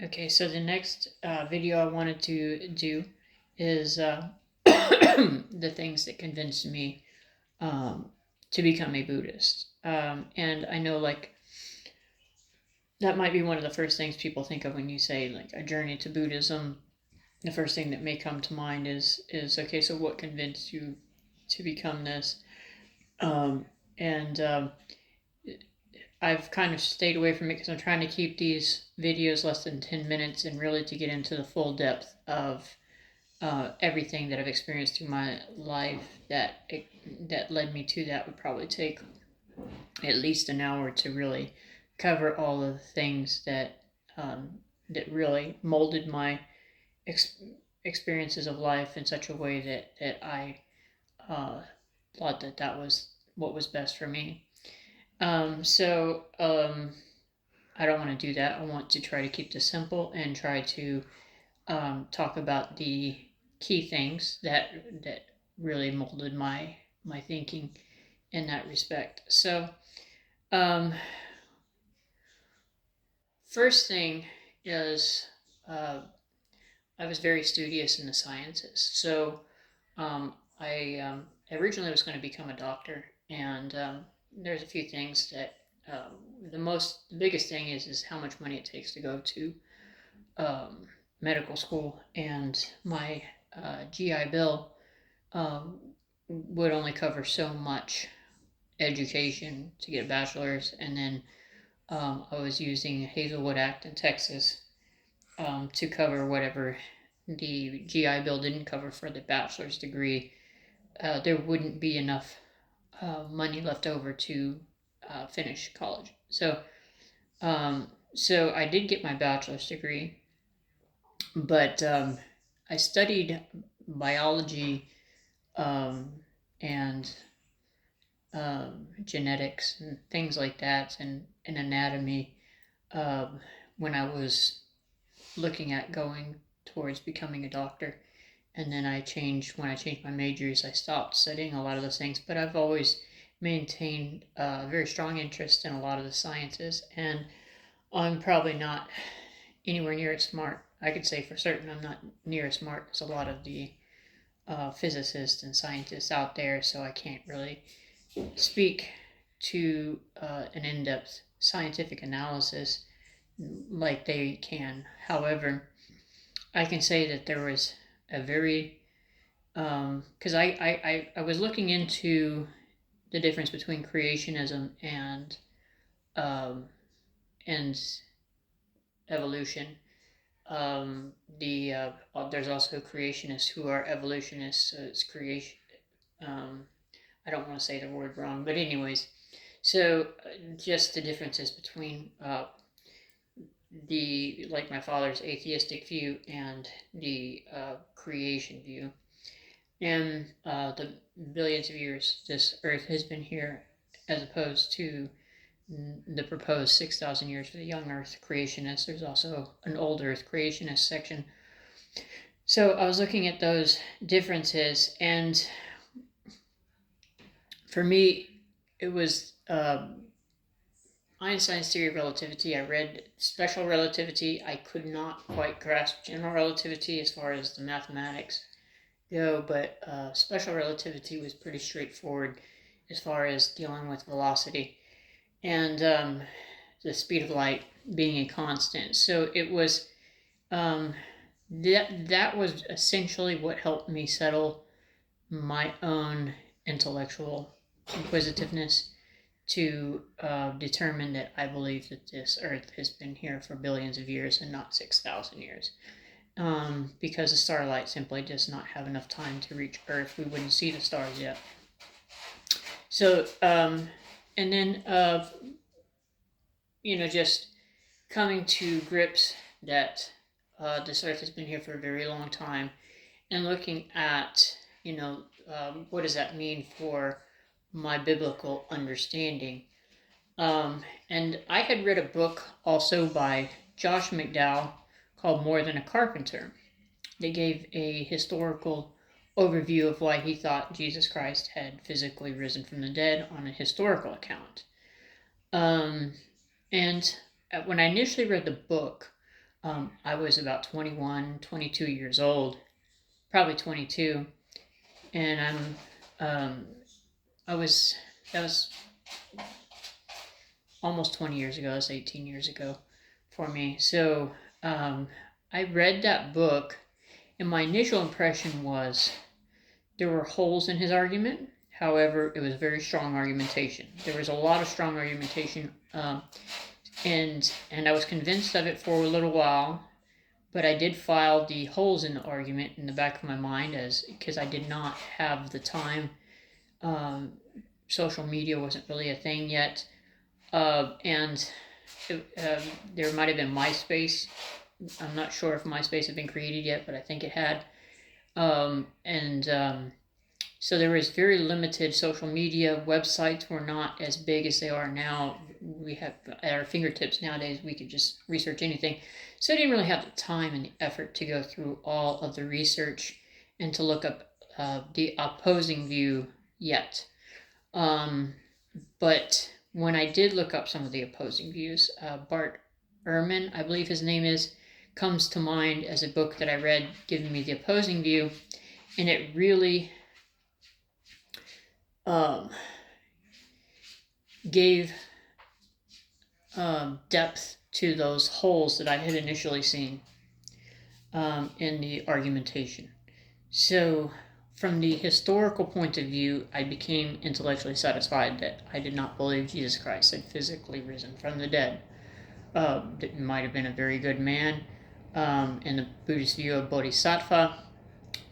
Okay, so the next video I wanted to do is the things that convinced me um, to become a Buddhist. And I know, like, that might be one of the first things people think of when you say, like, a journey to Buddhism. The first thing that may come to mind is okay, so what convinced you to become this? Um, and I've kind of stayed away from it because I'm trying to keep these videos less than 10 minutes and really to get into the full depth of everything that I've experienced through my life that led me to that would probably take at least an hour to really cover all of the things that really molded my ex- experiences of life in such a way that I uh, thought that was what was best for me. So I don't want to do that. I want to try to keep this simple and try to talk about the key things that really molded my thinking in that respect. So, um, first thing is uh, I was very studious in the sciences. So, I originally was going to become a doctor, and there's a few things that the biggest thing is how much money it takes to go to um, medical school, and my GI Bill um, would only cover so much education to get a bachelor's, and then I was using Hazelwood Act in Texas to cover whatever the GI Bill didn't cover for the bachelor's degree. There wouldn't be enough money left over to finish college. So I did get my bachelor's degree, but I studied biology um, and genetics and things like that, and anatomy when I was looking at going towards becoming a doctor. And then when I changed my majors, I stopped studying a lot of those things. But I've always maintained a very strong interest in a lot of the sciences, and I'm probably not anywhere near as smart. I could say for certain I'm not near as smart as a lot of the physicists and scientists out there, so I can't really speak to an in depth scientific analysis like they can. However, I can say that there was a very, because I was looking into the difference between creationism um, and evolution. There's also creationists who are evolutionists, so it's creation. Um, I don't want to say the word wrong, but anyways, so just the differences between the like my father's atheistic view and the creation view, and the billions of years this Earth has been here, as opposed to the proposed 6,000 years for the young Earth creationists. There's also an old Earth creationist section. So I was looking at those differences, and for me, it was Einstein's theory of relativity. I read special relativity. I could not quite grasp general relativity as far as the mathematics go, but special relativity was pretty straightforward as far as dealing with velocity and the speed of light being a constant. So it was um, that was essentially what helped me settle my own intellectual inquisitiveness to determine that I believe that this Earth has been here for billions of years and not 6,000 years. Because the starlight simply does not have enough time to reach Earth. We wouldn't see the stars yet. So, and then, just coming to grips that this Earth has been here for a very long time, and looking at, what does that mean for my biblical understanding. And I had read a book also by Josh McDowell called More Than a Carpenter. They gave a historical overview of why he thought Jesus Christ had physically risen from the dead on a historical account. And when I initially read the book, I was about 21, 22 years old, probably 22, and that was almost 20 years ago. That's 18 years ago for me. So I read that book, and my initial impression was there were holes in his argument. However, it was very strong argumentation. There was a lot of strong argumentation, and I was convinced of it for a little while. But I did file the holes in the argument in the back of my mind because I did not have the time. Social media wasn't really a thing yet. And there might have been MySpace. I'm not sure if MySpace had been created yet, but I think it had. So there was very limited social media. Websites were not as big as they are now. We have at our fingertips nowadays. We could just research anything. So I didn't really have the time and the effort to go through all of the research and to look up the opposing view yet. But when I did look up some of the opposing views, Bart Ehrman, I believe his name is, comes to mind as a book that I read giving me the opposing view, and it really gave depth to those holes that I had initially seen in the argumentation. So from the historical point of view, I became intellectually satisfied that I did not believe Jesus Christ had physically risen from the dead. That might have been a very good man in the Buddhist view of Bodhisattva.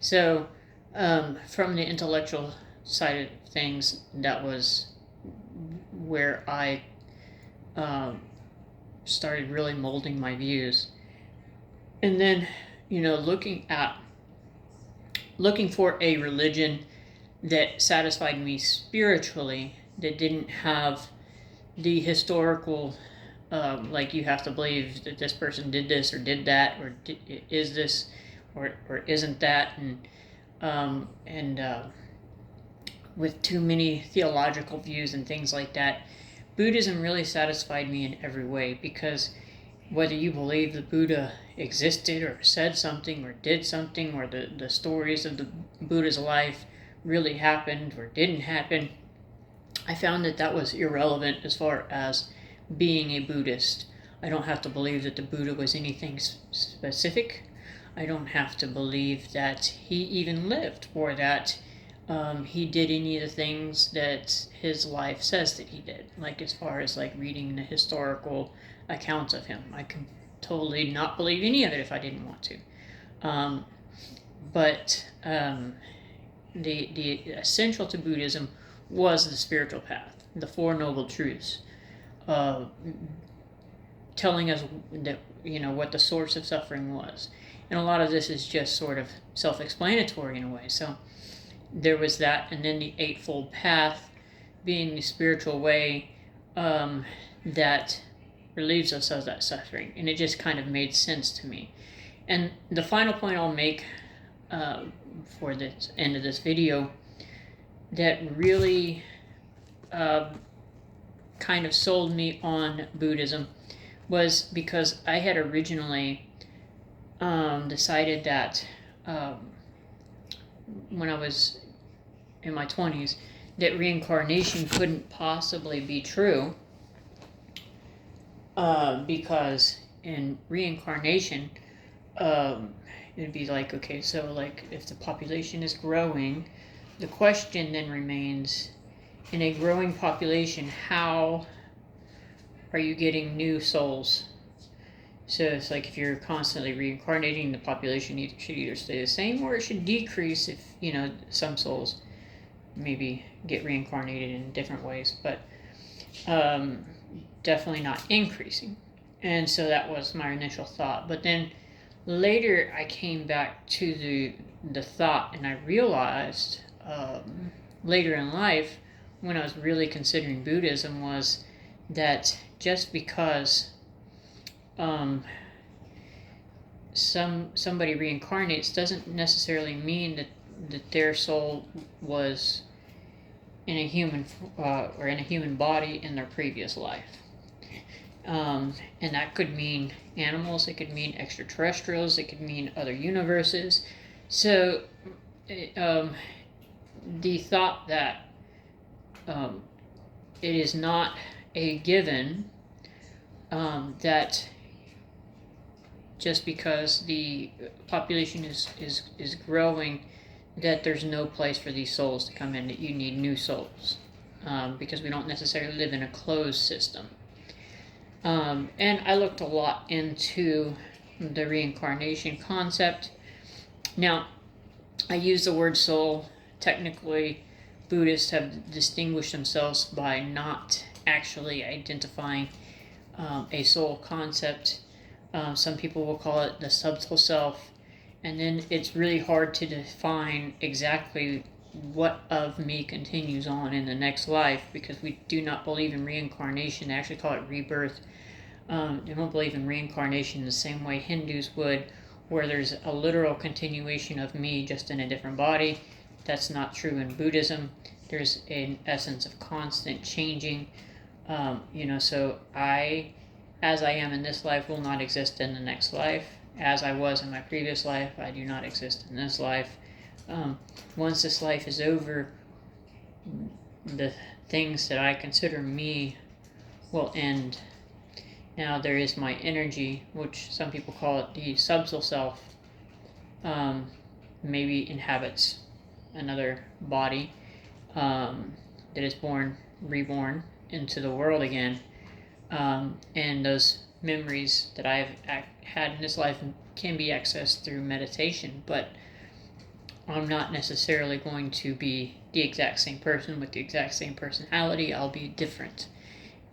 So from the intellectual side of things, that was where I started really molding my views. And then, looking for a religion that satisfied me spiritually, that didn't have the historical, like you have to believe that this person did this or did that, or is this or isn't that, and with too many theological views and things like that. Buddhism really satisfied me in every way, because whether you believe the Buddha existed or said something or did something, or the stories of the Buddha's life really happened or didn't happen, I found that was irrelevant as far as being a Buddhist. I don't have to believe that the Buddha was anything specific. I don't have to believe that he even lived, or that he did any of the things that his life says that he did. Like as far as like reading the historical accounts of him, I can totally not believe any of it if I didn't want to. But the essential to Buddhism was the spiritual path, the Four Noble Truths, telling us that what the source of suffering was, and a lot of this is just sort of self-explanatory in a way. So there was that, and then the Eightfold Path being the spiritual way that relieves us of that suffering, and it just kind of made sense to me. And the final point I'll make for the end of this video that really kind of sold me on Buddhism was because I had originally decided that when I was in my 20s, that reincarnation couldn't possibly be true, because in reincarnation, it'd be like, okay, so like if the population is growing, the question then remains, in a growing population, how are you getting new souls? So it's like if you're constantly reincarnating, the population should either stay the same or it should decrease if, some souls maybe get reincarnated in different ways, but definitely not increasing. And so that was my initial thought. But then later I came back to the thought, and I realized later in life, when I was really considering Buddhism, was that just because somebody reincarnates doesn't necessarily mean that their soul was in a human or in a human body in their previous life. And that could mean animals, it could mean extraterrestrials, it could mean other universes. So the thought that it is not a given that just because the population is growing, that there's no place for these souls to come in, that you need new souls, because we don't necessarily live in a closed system. And I looked a lot into the reincarnation concept. Now, I use the word soul. Technically, Buddhists have distinguished themselves by not actually identifying a soul concept. Some people will call it the subtle self, and then it's really hard to define exactly what of me continues on in the next life, because we do not believe in reincarnation. They actually call it rebirth. They don't believe in reincarnation the same way Hindus would, where there's a literal continuation of me just in a different body. That's not true in Buddhism. There's an essence of constant changing. So as I am in this life, will not exist in the next life. As I was in my previous life, I do not exist in this life. Once this life is over, the things that I consider me will end. Now, there is my energy, which some people call it the subtle self, maybe inhabits another body that is reborn into the world again. And those memories that I've had in this life can be accessed through meditation, but I'm not necessarily going to be the exact same person with the exact same personality. I'll be different.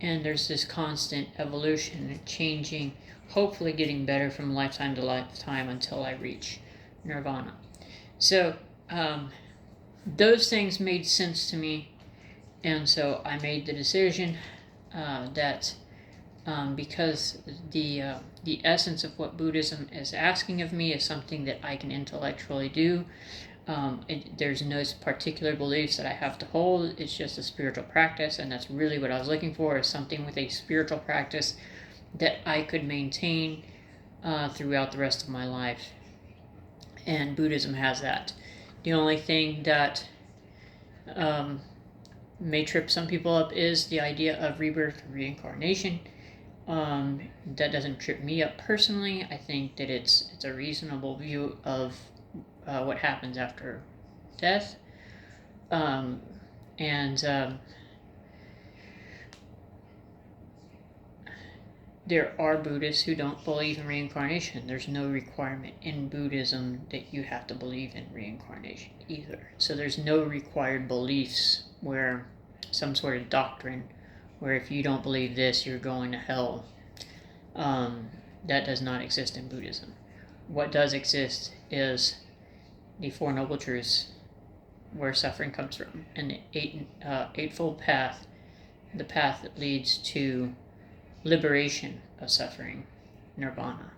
And there's this constant evolution and changing, hopefully getting better from lifetime to lifetime until I reach nirvana. So those things made sense to me, and so I made the decision that because the essence of what Buddhism is asking of me is something that I can intellectually do. There's no particular beliefs that I have to hold. It's just a spiritual practice, and that's really what I was looking for, is something with a spiritual practice that I could maintain throughout the rest of my life. And Buddhism has that. The only thing that may trip some people up is the idea of rebirth and reincarnation. That doesn't trip me up personally. I think that it's a reasonable view of what happens after death. There are Buddhists who don't believe in reincarnation. There's no requirement in Buddhism that you have to believe in reincarnation either. So there's no required beliefs where some sort of doctrine where if you don't believe this, you're going to hell. That does not exist in Buddhism. What does exist is the Four Noble Truths, where suffering comes from, and the Eightfold Path, the path that leads to liberation of suffering, nirvana.